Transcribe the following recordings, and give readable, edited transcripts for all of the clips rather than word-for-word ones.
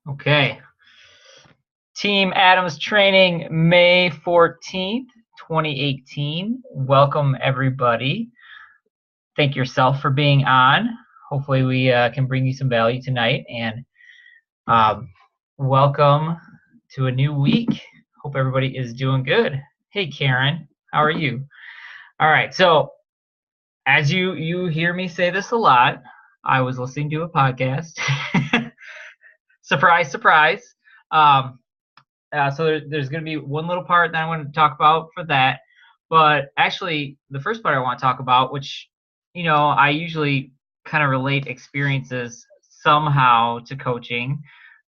Okay. Team Adams Training, May 14th, 2018. Welcome, everybody. Thank yourself for being on. Hopefully, we can bring you some value tonight. And um, welcome to a new week. Hope everybody is doing good. Hey, Karen, how are you? All right. So, as you hear me say this a lot, I was listening to a podcast. Surprise, surprise. Um, there's going to be one little part that I want to talk about for that. But actually, the first part I want to talk about, which, I usually kind of relate experiences somehow to coaching.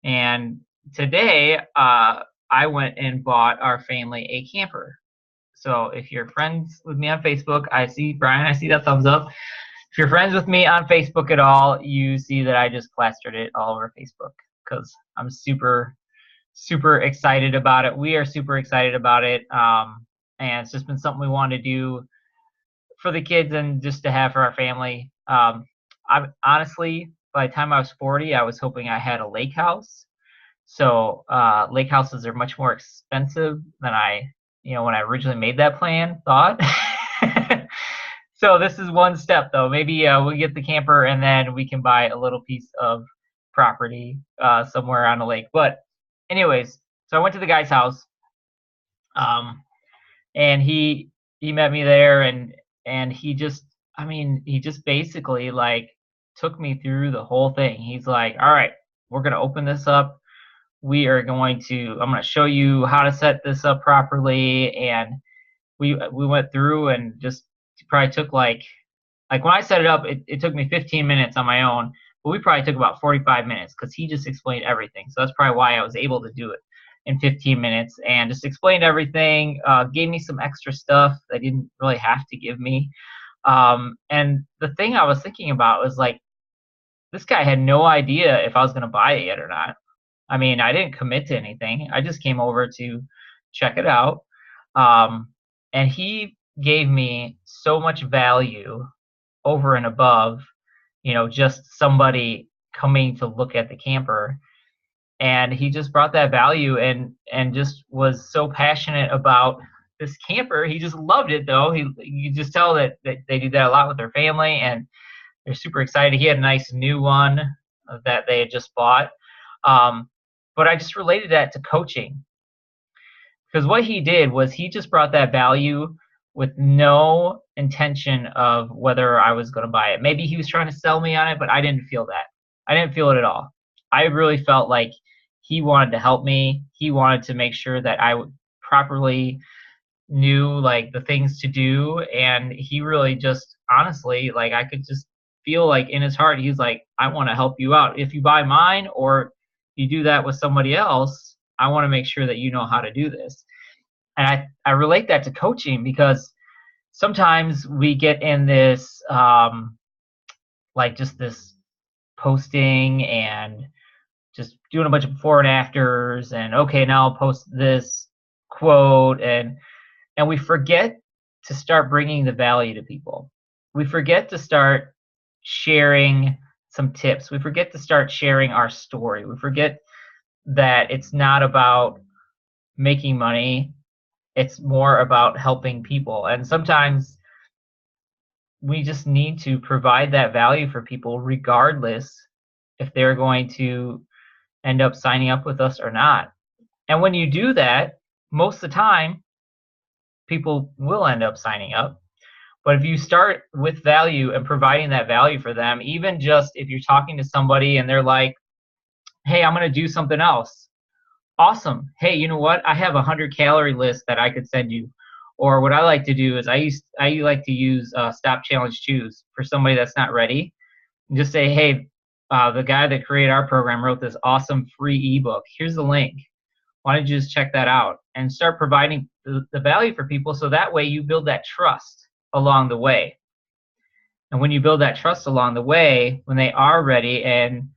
And today, I went and bought our family a camper. So if you're friends with me on Facebook, I see Brian, I see that thumbs up. If you're friends with me on Facebook at all, you see that I just plastered it all over Facebook because I'm super excited about it. We are super excited about it. And it's just been something we wanted to do for the kids and just to have for our family. I honestly, by the time I was 40, I was hoping I had a lake house. So lake houses are much more expensive than when I originally made that plan, thought. So this is one step, though. Maybe we'll get the camper and then we can buy a little piece of property somewhere on a lake. But anyways, so I went to the guy's house, um, and he met me there, and he just basically like took me through the whole thing. He's like, "All right, we're gonna open this up. I'm gonna show you how to set this up properly." And we went through and just probably took like when I set it up, it took me 15 minutes on my own, but we probably took about 45 minutes because he just explained everything. So that's probably why I was able to do it in 15 minutes and just explained everything, gave me some extra stuff they didn't really have to give me. And the thing I was thinking about was like, this guy had no idea if I was going to buy it yet or not. I mean, I didn't commit to anything. I just came over to check it out. Um, and he gave me so much value over and above, just somebody coming to look at the camper. And he just brought that value and just was so passionate about this camper. He just loved it though. You just tell that they do that a lot with their family and they're super excited. He had a nice new one that they had just bought. But I just related that to coaching because what he did was he just brought that value with no intention of whether I was going to buy it. Maybe he was trying to sell me on it, but I didn't feel that. I didn't feel it at all. I really felt like he wanted to help me. He wanted to make sure that I would properly knew like the things to do, and he really just honestly, like, I could just feel like in his heart he's like, I want to help you out. If you buy mine or you do that with somebody else, I want to make sure that you know how to do this. And I relate that to coaching because sometimes we get in this like just this posting and just doing a bunch of before and afters and okay, now I'll post this quote, and we forget to start bringing the value to people. We forget to start sharing some tips. We forget to start sharing our story. We forget that it's not about making money. It's more about helping people. And sometimes we just need to provide that value for people regardless if they're going to end up signing up with us or not. And when you do that, most of the time, people will end up signing up. But if you start with value and providing that value for them, even just if you're talking to somebody and they're like, hey, I'm going to do something else. Awesome. Hey, you know what? I have a 100-calorie list that I could send you. Or what I like to do is I like to use Stop Challenge Choose for somebody that's not ready. And just say, hey, the guy that created our program wrote this awesome free ebook. Here's the link. Why don't you just check that out and start providing the value for people so that way you build that trust along the way. And when you build that trust along the way, when they are ready, and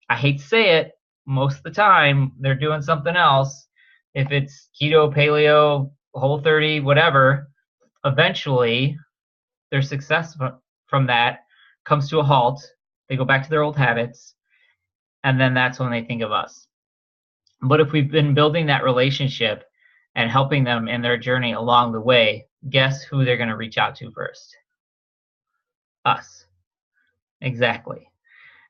I hate to say it, most of the time they're doing something else. If it's keto, paleo, Whole30, whatever, eventually their success from that comes to a halt. They go back to their old habits. and then that's when they think of us. But if we've been building that relationship and helping them in their journey along the way, guess who they're going to reach out to first? Us. Exactly.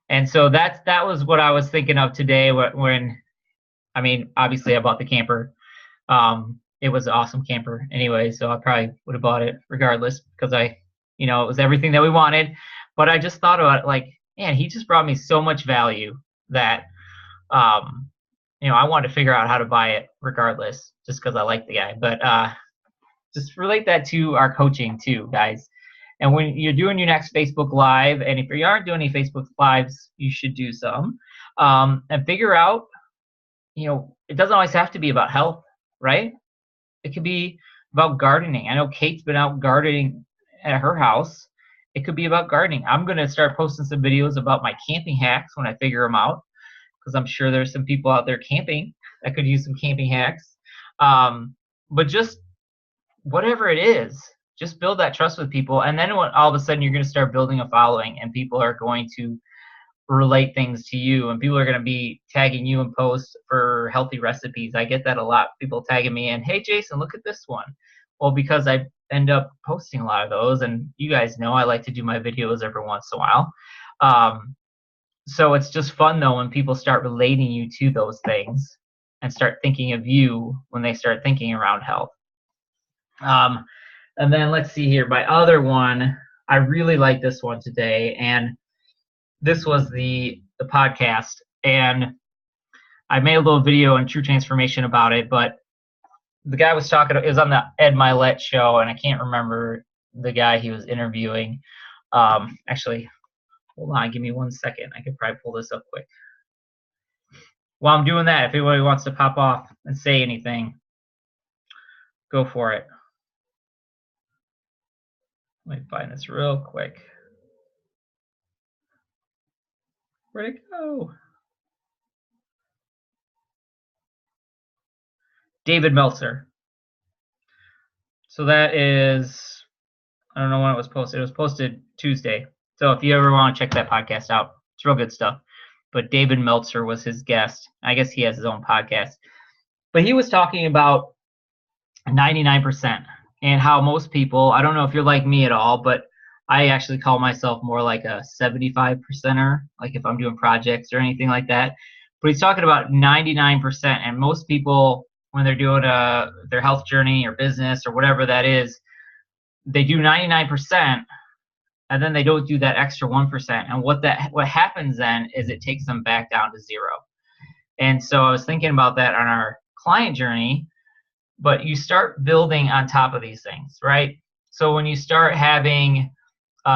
And so that was what I was thinking of today when I mean, obviously I bought the camper. It was an awesome camper anyway, so I probably would have bought it regardless because it was everything that we wanted. But I just thought about it like, man, he just brought me so much value that I wanted to figure out how to buy it regardless, just because I like the guy. But just relate that to our coaching too, guys. And when you're doing your next Facebook Live, and if you aren't doing any Facebook Lives, you should do some, and figure out, it doesn't always have to be about health, right? It could be about gardening. I know Kate's been out gardening at her house. It could be about gardening. I'm going to start posting some videos about my camping hacks when I figure them out, because I'm sure there's some people out there camping that could use some camping hacks. But just whatever it is, just build that trust with people. And then when all of a sudden you're going to start building a following, and people are going to relate things to you, and people are going to be tagging you in posts for healthy recipes. I get that a lot. People tagging me in, hey, Jason, look at this one. Well, because I end up posting a lot of those, and you guys know I like to do my videos every once in a while. So it's just fun, though, when people start relating you to those things and start thinking of you when they start thinking around health. And then let's see here. My other one, I really like this one today, and this was the podcast, and I made a little video on True Transformation about it, but the guy was talking, it was on the Ed Milet show, and I can't remember the guy he was interviewing. Actually, hold on, give me 1 second. I could probably pull this up quick. While I'm doing that, if anybody wants to pop off and say anything, go for it. Let me find this real quick. Where'd it go? David Meltzer. So that is, I don't know when it was posted. It was posted Tuesday. So if you ever want to check that podcast out, it's real good stuff. But David Meltzer was his guest. I guess he has his own podcast. But he was talking about 99% and how most people, I don't know if you're like me at all, but I actually call myself more like a 75%er, like if I'm doing projects or anything like that. But he's talking about 99%, and most people, when they're doing their health journey or business or whatever that is, they do 99%, and then they don't do that extra 1%. And what happens then is it takes them back down to zero. And so I was thinking about that on our client journey, but you start building on top of these things, right? So when you start having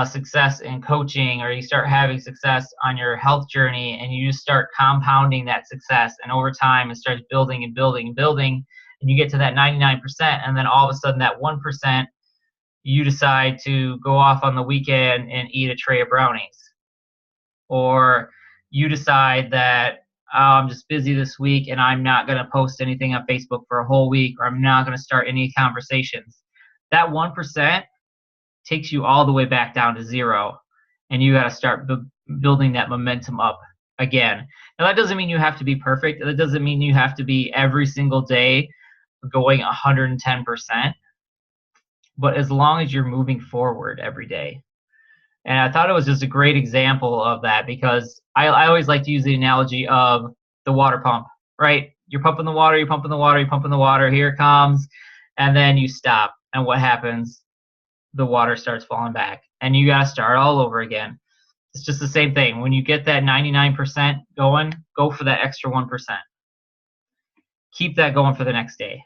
success in coaching, or you start having success on your health journey, and you just start compounding that success, and over time it starts building and building and building, and you get to that 99%, and then all of a sudden that 1%, you decide to go off on the weekend and eat a tray of brownies, or you decide that I'm just busy this week and I'm not going to post anything on Facebook for a whole week, or I'm not going to start any conversations. That 1% takes you all the way back down to zero, and you got to start building that momentum up again. Now, that doesn't mean you have to be perfect. That doesn't mean you have to be every single day going 110%, but as long as you're moving forward every day. And I thought it was just a great example of that, because I always like to use the analogy of the water pump, right? You're pumping the water, you're pumping the water, you're pumping the water, here it comes, and then you stop. And what happens? The water starts falling back, and you got to start all over again. It's just the same thing. When you get that 99% going, go for that extra 1%. Keep that going for the next day,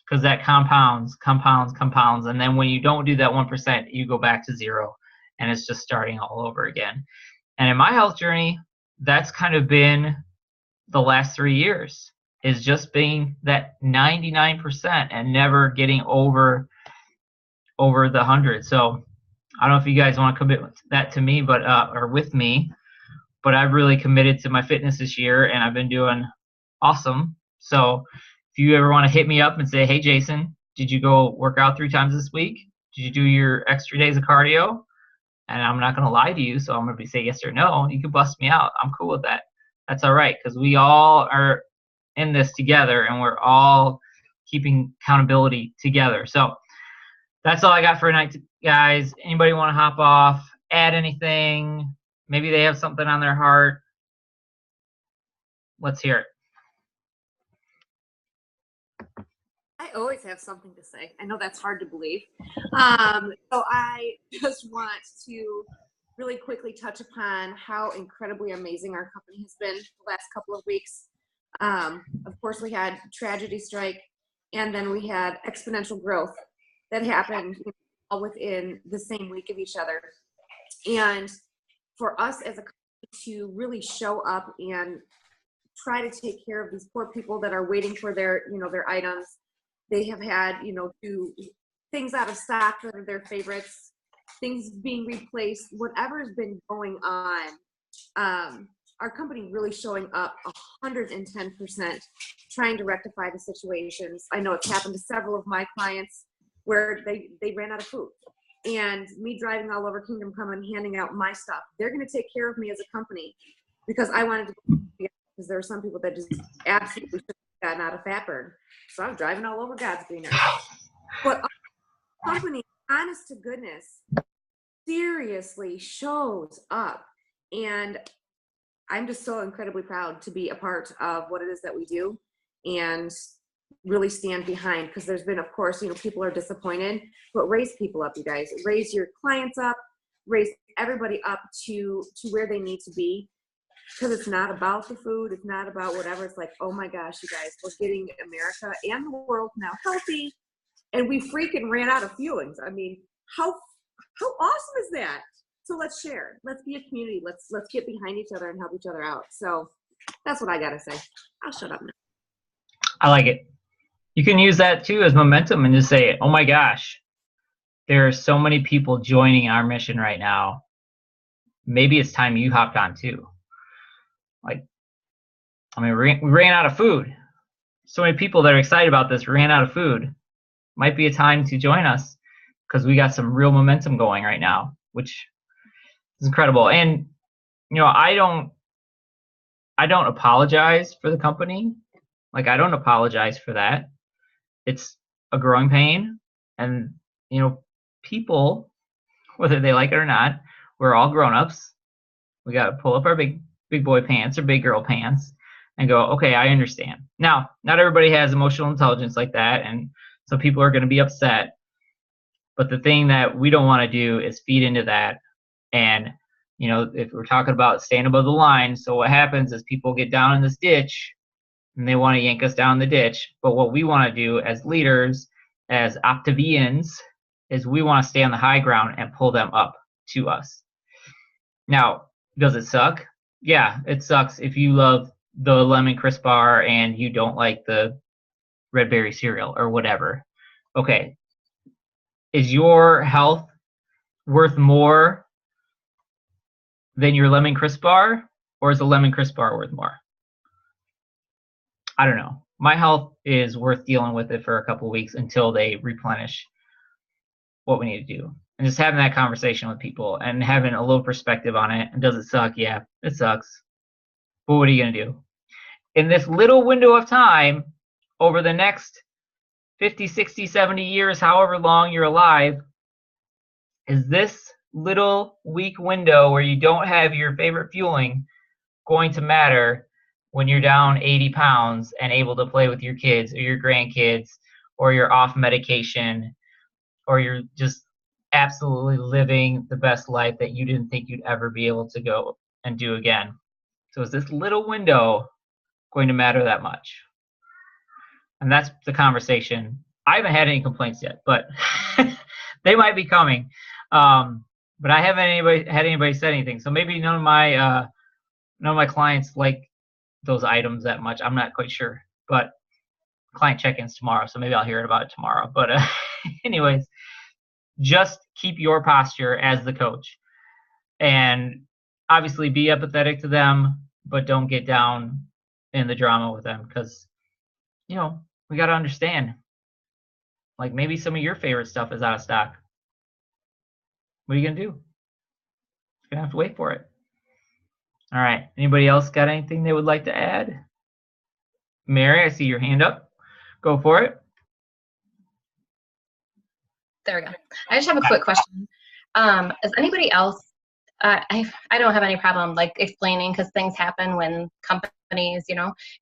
because that compounds, and then when you don't do that 1%, you go back to zero, and it's just starting all over again. And in my health journey, that's kind of been the last 3 years, is just being that 99% and never getting over the 100. So I don't know if you guys want to commit that to me, but or with me, but I've really committed to my fitness this year, and I've been doing awesome. So if you ever want to hit me up and say, hey, Jason, did you go work out 3 times this week? Did you do your extra days of cardio? And I'm not going to lie to you, so I'm going to say yes or no. You can bust me out. I'm cool with that. That's all right, because we all are in this together and we're all keeping accountability together. So that's all I got for tonight, guys. Anybody want to hop off, add anything? Maybe they have something on their heart. Let's hear it. I always have something to say. I know that's hard to believe. So I just want to really quickly touch upon how incredibly amazing our company has been the last couple of weeks. Of course, we had tragedy strike, and then we had exponential growth that happened all within the same week of each other. And for us as a company to really show up and try to take care of these poor people that are waiting for their, their items. They have had, things out of stock that are their favorites, things being replaced, whatever's been going on. Our company really showing up 110%, trying to rectify the situations. I know it's happened to several of my clients where they ran out of food. And me driving all over Kingdom Come and handing out my stuff. They're going to take care of me as a company because I wanted to, because there are some people that just absolutely should have gotten out of Fatburn. So I'm driving all over God's green earth. But our company, honest to goodness, seriously shows up. And I'm just so incredibly proud to be a part of what it is that we do and really stand behind, because there's been, of course, people are disappointed, but raise people up, you guys. Raise your clients up, raise everybody up to where they need to be, because it's not about the food, it's not about whatever. It's like, oh my gosh, you guys, we're getting America and the world now healthy, and we freaking ran out of fuelings. I mean, how awesome is that? So let's share, let's be a community, let's get behind each other and help each other out. So that's what I gotta say. I'll shut up now. I like it. You can use that too as momentum and just say, oh my gosh, there are so many people joining our mission right now. Maybe it's time you hopped on too. Like, I mean, we ran out of food. So many people that are excited about this ran out of food. Might be a time to join us because we got some real momentum going right now, which is incredible. And, I don't apologize for the company. Like, I don't apologize for that. It's a growing pain, and people, whether they like it or not, we're all grown-ups. We got to pull up our big boy pants or big girl pants and go, okay, I understand. Now, not everybody has emotional intelligence like that, and some people are going to be upset, but the thing that we don't want to do is feed into that. And if we're talking about staying above the line, so what happens is people get down in this ditch and they want to yank us down the ditch. But what we want to do as leaders, as Optivians, is we want to stay on the high ground and pull them up to us. Now, does it suck? Yeah, it sucks if you love the Lemon Crisp bar and you don't like the red berry cereal or whatever. Okay. Is your health worth more than your Lemon Crisp bar, or is the Lemon Crisp bar worth more? I don't know. My health is worth dealing with it for a couple of weeks until they replenish what we need to do. And just having that conversation with people and having a little perspective on it. And does it suck? Yeah, it sucks. But what are you going to do? In this little window of time, over the next 50, 60, 70 years, however long you're alive, is this little weak window where you don't have your favorite fueling going to matter when you're down 80 pounds and able to play with your kids or your grandkids, or you're off medication, or you're just absolutely living the best life that you didn't think you'd ever be able to go and do again? So is this little window going to matter that much? And that's the conversation. I haven't had any complaints yet, but they might be coming. But I haven't had anybody say anything. So maybe none of my clients like those items that much. I'm not quite sure. But client check-ins tomorrow, so maybe I'll hear about it tomorrow. But anyways, just keep your posture as the coach, and obviously be empathetic to them, but don't get down in the drama with them, because we got to understand, like, maybe some of your favorite stuff is out of stock. What are you gonna do? You're gonna have to wait for it. All right. Anybody else got anything they would like to add? Mary, I see your hand up. Go for it. There we go. I just have a quick question. Is anybody else, I don't have any problem like explaining, because things happen when companies,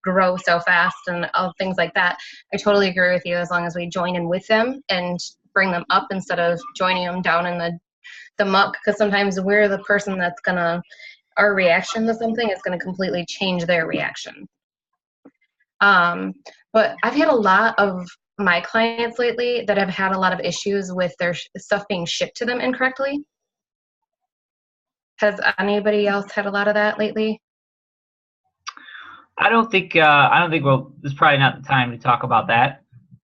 grow so fast and all things like that. I totally agree with you, as long as we join in with them and bring them up instead of joining them down in the muck, because sometimes we're the person that's our reaction to something is gonna completely change their reaction. But I've had a lot of my clients lately that have had a lot of issues with their stuff being shipped to them incorrectly. Has anybody else had a lot of that lately? I don't think well, this is probably not the time to talk about that.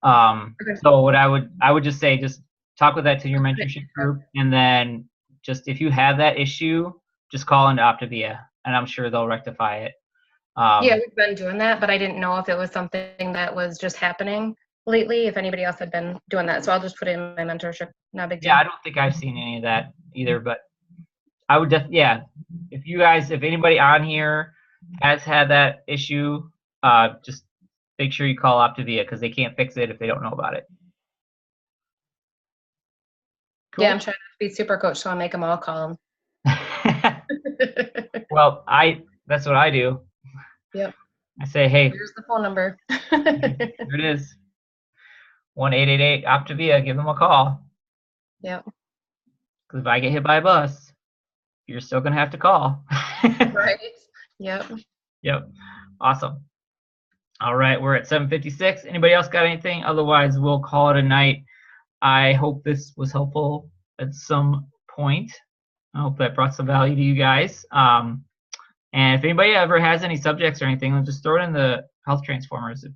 Okay. So what I would just say, just talk with that to your mentorship group, and then just if you have that issue, just call into Optavia, and I'm sure they'll rectify it. Yeah, we've been doing that, but I didn't know if it was something that was just happening lately, if anybody else had been doing that. So I'll just put it in my mentorship. Not a big deal. Yeah, I don't think I've seen any of that either, but I would yeah. If anybody on here has had that issue, just make sure you call Optavia, because they can't fix it if they don't know about it. Cool. Yeah, I'm trying to be super coach, so I'll make them all call them. Well, that's what I do. Yep. I say, hey, here's the phone number. here it is. 1-888 Optavia. Give them a call. Yep. Because if I get hit by a bus, you're still gonna have to call. Right. Yep. Yep. Awesome. All right, we're at 7:56. Anybody else got anything? Otherwise, we'll call it a night. I hope this was helpful at some point. I hope that brought some value to you guys. And if anybody ever has any subjects or anything, just throw it in the Health Transformers. If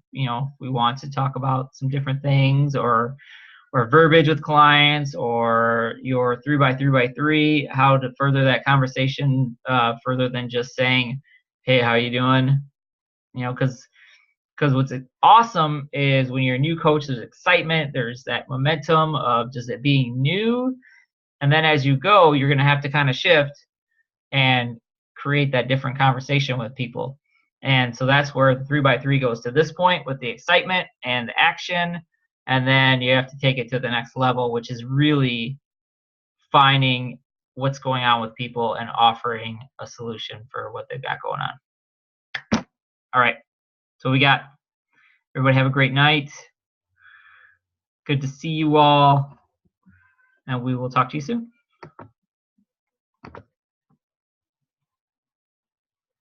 we want to talk about some different things, or verbiage with clients, or your 3x3x3, how to further that conversation further than just saying, hey, how you doing? Because what's awesome is when you're a new coach, there's excitement, there's that momentum of just it being new. And then as you go, you're going to have to kind of shift and create that different conversation with people. And so that's where the 3x3 goes to this point, with the excitement and the action. And then you have to take it to the next level, which is really finding what's going on with people and offering a solution for what they've got going on. All right. So we got, everybody have a great night. Good to see you all. And we will talk to you soon.